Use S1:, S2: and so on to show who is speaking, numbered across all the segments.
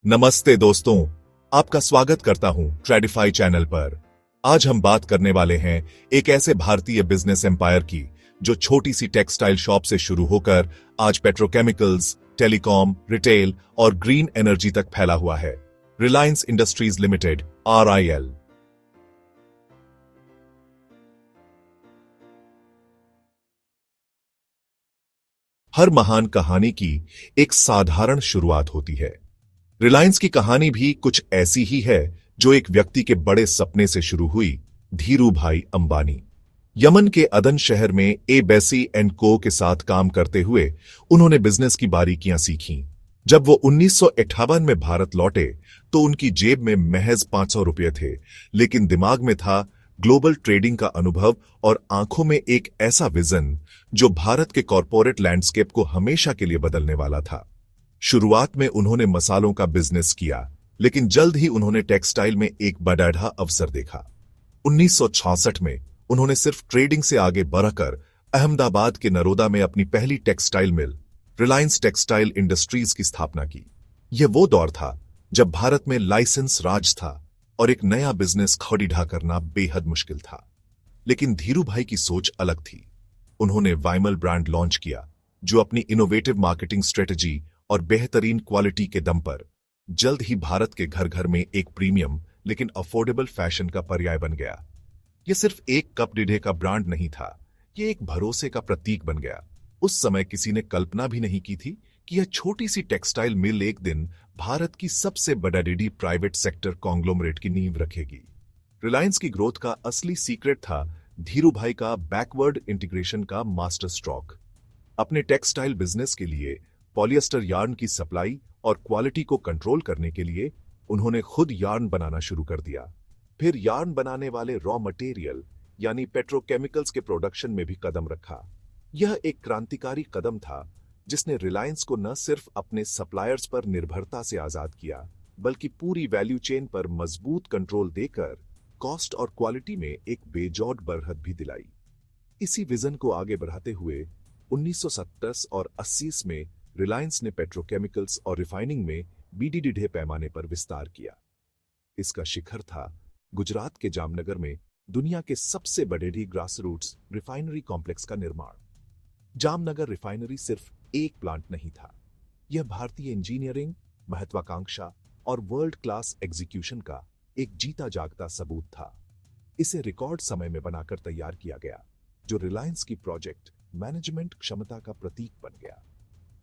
S1: नमस्ते दोस्तों, आपका स्वागत करता हूं ट्रेडिफाई चैनल पर। आज हम बात करने वाले हैं एक ऐसे भारतीय बिजनेस एम्पायर की जो छोटी सी टेक्सटाइल शॉप से शुरू होकर आज पेट्रोकेमिकल्स, टेलीकॉम, रिटेल और ग्रीन एनर्जी तक फैला हुआ है। Reliance industries limited RIL। हर महान कहानी की एक साधारण शुरुआत होती है। रिलायंस की कहानी भी कुछ ऐसी ही है जो एक व्यक्ति के बड़े सपने से शुरू हुई। धीरू भाई अंबानी यमन के अदन शहर में बेसी एंड को के साथ काम करते हुए उन्होंने बिजनेस की बारीकियां सीखीं। जब वो 1958 में भारत लौटे तो उनकी जेब में महज 500 रुपये थे, लेकिन दिमाग में था ग्लोबल ट्रेडिंग का अनुभव और आंखों में एक ऐसा विजन जो भारत के कॉरपोरेट लैंडस्केप को हमेशा के लिए बदलने वाला था। शुरुआत में उन्होंने मसालों का बिजनेस किया, लेकिन जल्द ही उन्होंने टेक्सटाइल में एक बड़ा अवसर देखा। 1966 में उन्होंने सिर्फ ट्रेडिंग से आगे बढ़कर अहमदाबाद के नरोदा में अपनी पहली textile mill Reliance textile industries की स्थापना की। यह वो दौर था जब भारत में लाइसेंस राज था और एक नया बिजनेस खौडीढा करना बेहद मुश्किल था। लेकिन धीरू भाई की सोच अलग थी। उन्होंने वाइमल ब्रांड लॉन्च किया, जो अपनी इनोवेटिव मार्केटिंग स्ट्रेटजी और बेहतरीन क्वालिटी के दम पर जल्द ही भारत के घर घर में एक प्रीमियम लेकिन अफोर्डेबल फैशन का पर्याय बन गया। यह सिर्फ एक कप डिढे का ब्रांड नहीं था, यह एक भरोसे का प्रतीक बन गया। उस समय किसी ने कल्पना भी नहीं की थी कि यह छोटी सी टेक्सटाइल मिल एक दिन भारत की सबसे बड़ी प्राइवेट सेक्टर कॉन्ग्लोमरेट की नींव रखेगी। रिलायंस की ग्रोथ का असली सीक्रेट था धीरू भाई का बैकवर्ड इंटीग्रेशन का मास्टर स्ट्रोक। अपने टेक्सटाइल बिजनेस के लिए पॉलिएस्टर यार्न की सप्लाई और क्वालिटी को कंट्रोल करने के लिए उन्होंने खुद यार्न बनाना शुरू कर दिया। फिर यार्न बनाने वाले रॉ मटेरियल यानी पेट्रोकेमिकल्स के प्रोडक्शन में भी कदम रखा। यह एक क्रांतिकारी कदम था जिसने रिलायंस को न सिर्फ अपने सप्लायर्स पर निर्भरता से आजाद किया, बल्कि पूरी वैल्यू चेन पर मजबूत कंट्रोल देकर कॉस्ट और क्वालिटी में एक बेजोड़ बढ़त भी दिलाई। इसी विजन को आगे बढ़ाते हुए 1970 और 80 में रिलायंस ने पेट्रोकेमिकल्स और रिफाइनिंग में बड़े पैमाने पर विस्तार किया। इसका शिखर था गुजरात के जामनगर में दुनिया के सबसे बड़े ग्रासरूट्स रिफाइनरी कॉम्प्लेक्स का निर्माण। जामनगर रिफाइनरी सिर्फ एक प्लांट नहीं था, यह भारतीय इंजीनियरिंग, महत्वाकांक्षा और वर्ल्ड क्लास एग्जीक्यूशन का एक जीता जागता सबूत था। इसे रिकॉर्ड समय में बनाकर तैयार किया गया, जो रिलायंस की प्रोजेक्ट मैनेजमेंट क्षमता का प्रतीक बन गया।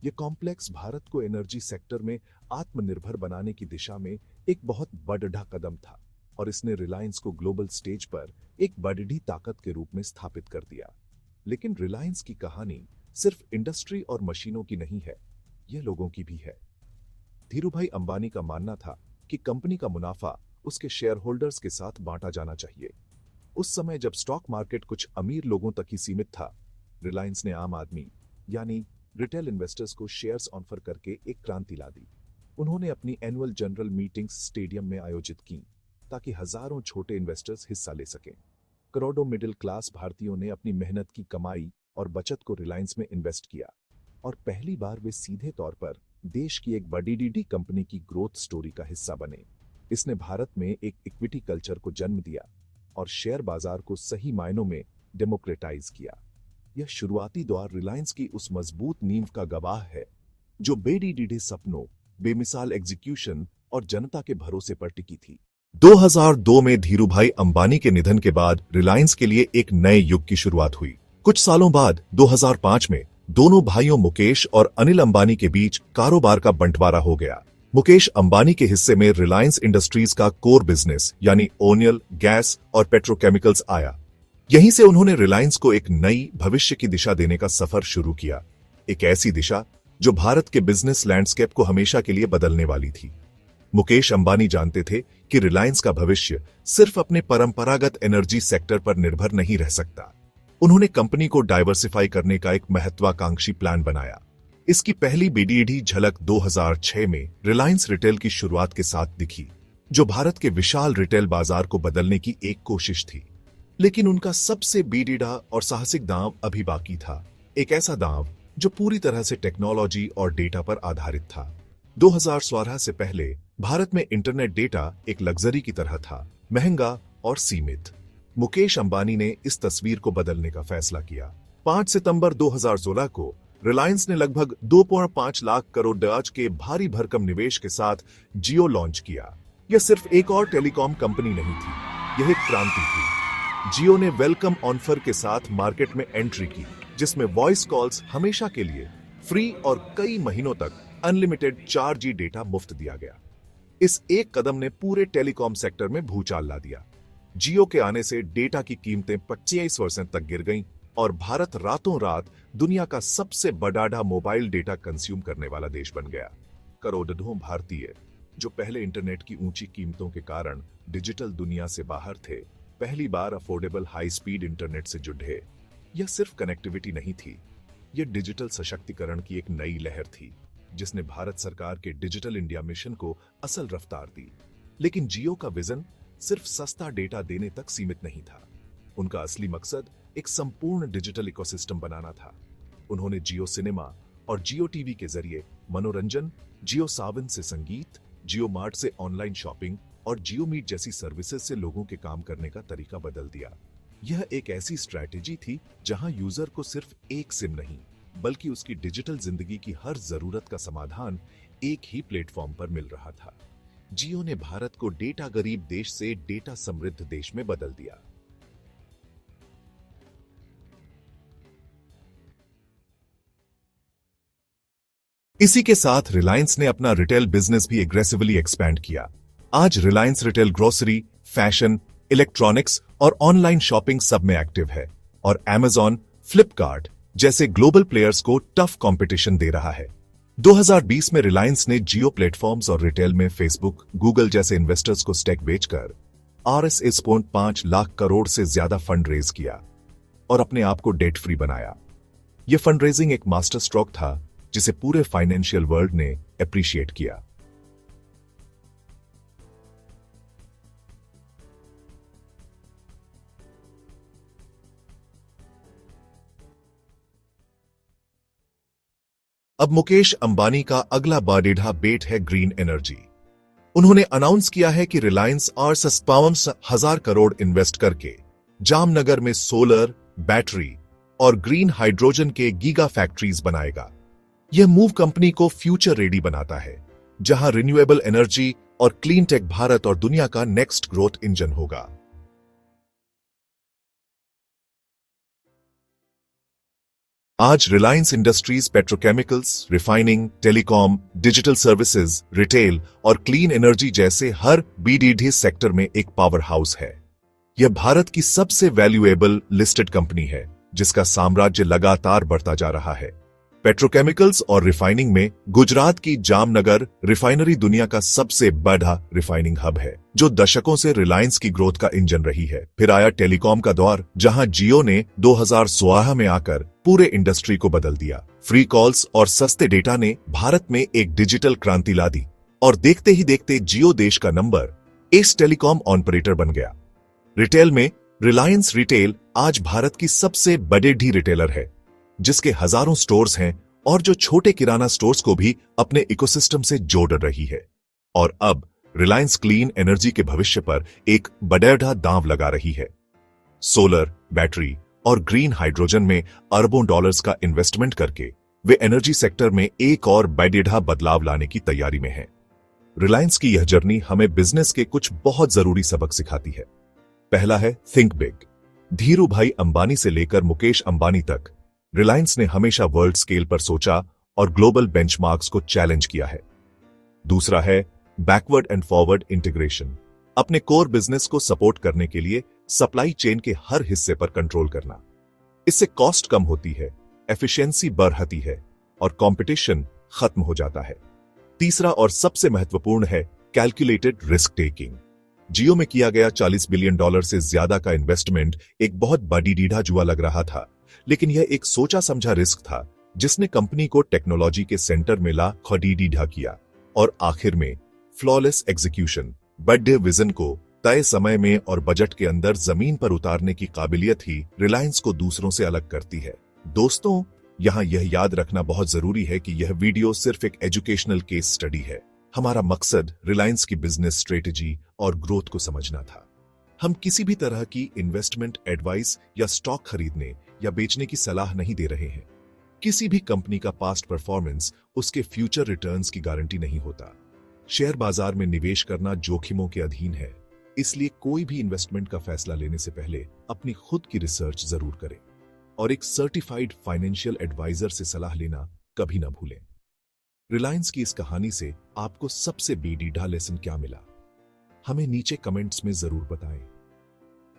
S1: यह कॉम्प्लेक्स भारत को एनर्जी सेक्टर में आत्मनिर्भर बनाने की दिशा में एक बहुत बड़ा कदम था और इसने रिलायंस को ग्लोबल स्टेज पर एक बड़ी ताकत के रूप में स्थापित कर दिया। लेकिन रिलायंस की कहानी सिर्फ इंडस्ट्री और मशीनों की नहीं है, यह लोगों की भी है। धीरू भाई अंबानी का मानना था कि कंपनी का मुनाफा उसके शेयर होल्डर्स के साथ बांटा जाना चाहिए। उस समय जब स्टॉक मार्केट कुछ अमीर लोगों तक ही सीमित था, रिलायंस ने आम आदमी यानी रिटेल इन्वेस्टर्स को शेयर्स ऑफर करके एक क्रांति ला दी। उन्होंने अपनी एनुअल जनरल मीटिंग्स स्टेडियम में आयोजित की ताकि हजारों छोटे इन्वेस्टर्स हिस्सा ले सकें। करोड़ों मिडिल क्लास भारतीयों ने अपनी मेहनत की कमाई और बचत को रिलायंस में इन्वेस्ट किया और पहली बार वे सीधे तौर पर देश की एक बड़ी कंपनी की ग्रोथ स्टोरी का हिस्सा बने। इसने भारत में एक इक्विटी कल्चर को जन्म दिया और शेयर बाजार को सही मायनों में डेमोक्रेटाइज किया। यह शुरुआती दौर रिलायंस की उस मजबूत नींव का गवाह है जो बड़े सपनों, बेमिसाल एग्जीक्यूशन और जनता के भरोसे पर टिकी थी। 2002 में धीरू भाई अंबानी के निधन के बाद रिलायंस के लिए एक नए युग की शुरुआत हुई। कुछ सालों बाद 2005 में दोनों भाइयों मुकेश और अनिल अंबानी के बीच कारोबार का बंटवारा हो गया। मुकेश अंबानी के हिस्से में रिलायंस इंडस्ट्रीज का कोर बिजनेस यानी ओनियल, गैस और पेट्रोकेमिकल्स आया। यहीं से उन्होंने रिलायंस को एक नई भविष्य की दिशा देने का सफर शुरू किया, एक ऐसी दिशा जो भारत के बिजनेस लैंडस्केप को हमेशा के लिए बदलने वाली थी। मुकेश अंबानी जानते थे कि रिलायंस का भविष्य सिर्फ अपने परंपरागत एनर्जी सेक्टर पर निर्भर नहीं रह सकता। उन्होंने कंपनी को डाइवर्सिफाई करने का एक महत्वाकांक्षी प्लान बनाया। इसकी पहली बड़ी झलक 2006 में रिलायंस रिटेल की शुरुआत के साथ दिखी, जो भारत के विशाल रिटेल बाजार को बदलने की एक कोशिश थी। लेकिन उनका सबसे बड़ा और साहसिक दांव अभी बाकी था, एक ऐसा दांव जो पूरी तरह से टेक्नोलॉजी और डेटा पर आधारित था। 2012 से पहले भारत में इंटरनेट डेटा एक लग्जरी की तरह था, महंगा और सीमित। मुकेश अंबानी ने इस तस्वीर को बदलने का फैसला किया। 5 सितंबर 2016 को रिलायंस ने लगभग 2.5 लाख करोड़ डॉलर के भारी भरकम निवेश के साथ जियो लॉन्च किया। यह सिर्फ एक और टेलीकॉम कंपनी नहीं थी, यह एक क्रांति थी। जियो ने वेलकम ऑफर के साथ मार्केट में एंट्री की, जिसमें वॉइस कॉल्स हमेशा के लिए फ्री और कई महीनों तक अनलिमिटेड 4G डेटा मुफ्त दिया गया। इस एक कदम ने पूरे टेलीकॉम सेक्टर में भूचाल ला दिया। जियो के आने से डेटा की कीमतें 25% तक गिर गईं और भारत रातों रात दुनिया का सबसे बड़ा मोबाइल डेटा कंज्यूम करने वाला देश बन गया। करोड़ों भारतीय जो पहले इंटरनेट की ऊंची कीमतों के कारण डिजिटल दुनिया से बाहर थे, पहली बार अफोर्डेबल हाई स्पीड इंटरनेट से जुड़े। यह सिर्फ कनेक्टिविटी नहीं थी, यह डिजिटल सशक्तिकरण की एक नई लहर थी, जिसने भारत सरकार के डिजिटल इंडिया मिशन को असल रफ्तार दी। लेकिन जियो का विजन सिर्फ सस्ता डेटा देने तक सीमित नहीं था। उनका असली मकसद एक संपूर्ण डिजिटल इकोसिस्टम बनाना था। उन्होंने जियो सिनेमा और जियो टीवी के जरिए मनोरंजन, जियो सावन से संगीत, जियो मार्ट से ऑनलाइन शॉपिंग और जियो मीट जैसी सर्विसेज से लोगों के काम करने का तरीका बदल दिया। यह एक ऐसी स्ट्रैटेजी थी जहां यूजर को सिर्फ एक सिम नहीं, बल्कि उसकी डिजिटल जिंदगी की हर जरूरत का समाधान एक ही प्लेटफॉर्म पर मिल रहा था। जियो ने भारत को डेटा गरीब देश से डेटा समृद्ध देश में बदल दिया। इसी के साथ रिलायंस ने अपना रिटेल बिजनेस भी एग्रेसिवली एक्सपैंड किया। आज Reliance retail grocery, fashion, electronics और ऑनलाइन शॉपिंग सब में एक्टिव है और Amazon, फ्लिपकार्ट जैसे ग्लोबल प्लेयर्स को टफ कंपटीशन दे रहा है। 2020 में रिलायंस ने जियो प्लेटफॉर्म्स और रिटेल में फेसबुक, गूगल जैसे इन्वेस्टर्स को स्टेक बेचकर ₹1.5 लाख करोड़ से ज्यादा फंड रेज किया और अपने आप को डेट फ्री बनाया। यह फंड रेजिंग एक मास्टर स्ट्रोक था जिसे पूरे फाइनेंशियल वर्ल्ड ने अप्रिशिएट किया। अब मुकेश अंबानी का अगला बड़ा बेट है ग्रीन एनर्जी। उन्होंने अनाउंस किया है कि रिलायंस 52,000 करोड़ इन्वेस्ट करके जामनगर में सोलर, बैटरी और ग्रीन हाइड्रोजन के गीगा फैक्ट्रीज बनाएगा। यह मूव कंपनी को फ्यूचर रेडी बनाता है, जहां रिन्यूएबल एनर्जी और क्लीन टेक भारत और दुनिया का नेक्स्ट ग्रोथ इंजन होगा। आज Reliance industries petrochemicals, refining, telecom, digital services, retail और क्लीन एनर्जी जैसे हर BDD सेक्टर में एक पावर हाउस है। यह भारत की सबसे वैल्यूएबल लिस्टेड कंपनी है, जिसका साम्राज्य लगातार बढ़ता जा रहा है। पेट्रोकेमिकल्स और रिफाइनिंग में गुजरात की जामनगर रिफाइनरी दुनिया का सबसे बड़ा रिफाइनिंग हब है, जो दशकों से रिलायंस की ग्रोथ का इंजन रही है। फिर आया टेलीकॉम का दौर, जहां जियो ने 2016 में आकर पूरे इंडस्ट्री को बदल दिया। फ्री कॉल्स और सस्ते डेटा ने भारत में एक डिजिटल क्रांति ला दी और देखते ही देखते जियो देश का नंबर 1 टेलीकॉम ऑपरेटर बन गया। रिटेल में रिलायंस रिटेल आज भारत की सबसे बड़े रिटेलर है, जिसके हजारों स्टोर्स हैं और जो छोटे किराना स्टोर्स को भी अपने इकोसिस्टम से जोड़ रही है। और अब रिलायंस क्लीन एनर्जी के भविष्य पर एक बड़ा दांव लगा रही है। सोलर, बैटरी और ग्रीन हाइड्रोजन में अरबों डॉलर्स का इन्वेस्टमेंट करके वे एनर्जी सेक्टर में एक और बड़ा बदलाव लाने की तैयारी में है। रिलायंस की यह जर्नी हमें बिजनेस के कुछ बहुत जरूरी सबक सिखाती है। पहला है थिंक बिग। धीरू भाई अंबानी से लेकर मुकेश अंबानी तक रिलायंस ने हमेशा वर्ल्ड स्केल पर सोचा और ग्लोबल बेंचमार्क्स को चैलेंज किया है। दूसरा है बैकवर्ड एंड फॉरवर्ड इंटीग्रेशन। अपने कोर बिजनेस को सपोर्ट करने के लिए सप्लाई चेन के हर हिस्से पर कंट्रोल करना। इससे कॉस्ट कम होती है, एफिशिएंसी बढ़ती है और कंपटीशन खत्म हो जाता है। तीसरा और सबसे महत्वपूर्ण है कैलकुलेटेड रिस्क टेकिंग। जियो में किया गया $40 बिलियन से ज्यादा का इन्वेस्टमेंट एक बहुत बड़ी डीढ़ा जुआ लग रहा था, लेकिन यह एक सोचा समझा रिस्क था जिसने कंपनी को टेक्नोलॉजी के सेंटर में ला खड़ीढ़ा किया। और आखिर में फ्लॉलेस एग्जीक्यूशन। बड़े विजन को तय समय में और बजट के अंदर जमीन पर उतारने की काबिलियत ही रिलायंस को दूसरों से अलग करती है। दोस्तों, यहां यह याद रखना बहुत जरूरी है कि यह वीडियो सिर्फ एक एजुकेशनल केस स्टडी है। हमारा मकसद रिलायंस की बिजनेस स्ट्रेटेजी और ग्रोथ को समझना था। हम किसी भी तरह की इन्वेस्टमेंट एडवाइस या स्टॉक खरीदने या बेचने की सलाह नहीं दे रहे हैं। किसी भी कंपनी का पास्ट परफॉर्मेंस उसके फ्यूचर रिटर्न्स की गारंटी नहीं होता। शेयर बाजार में निवेश करना जोखिमों के अधीन है, इसलिए कोई भी इन्वेस्टमेंट का फैसला लेने से पहले अपनी खुद की रिसर्च जरूर करें और एक सर्टिफाइड फाइनेंशियल एडवाइजर से सलाह लेना कभी ना भूलें। रिलायंस की इस कहानी से आपको सबसे बेडीडा लेसन क्या मिला, हमें नीचे कमेंट्स में जरूर बताएं।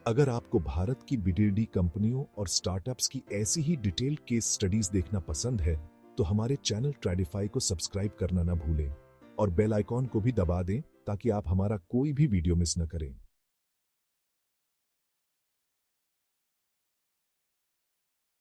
S1: अगर आपको भारत की बिडेडी कंपनियों और स्टार्टअप्स की ऐसी ही डिटेल केस स्टडीज देखना पसंद है तो हमारे चैनल ट्रेडिफाई को सब्सक्राइब करना ना भूलें और बेल आइकॉन को भी दबा दें ताकि आप हमारा कोई भी वीडियो मिस न करें।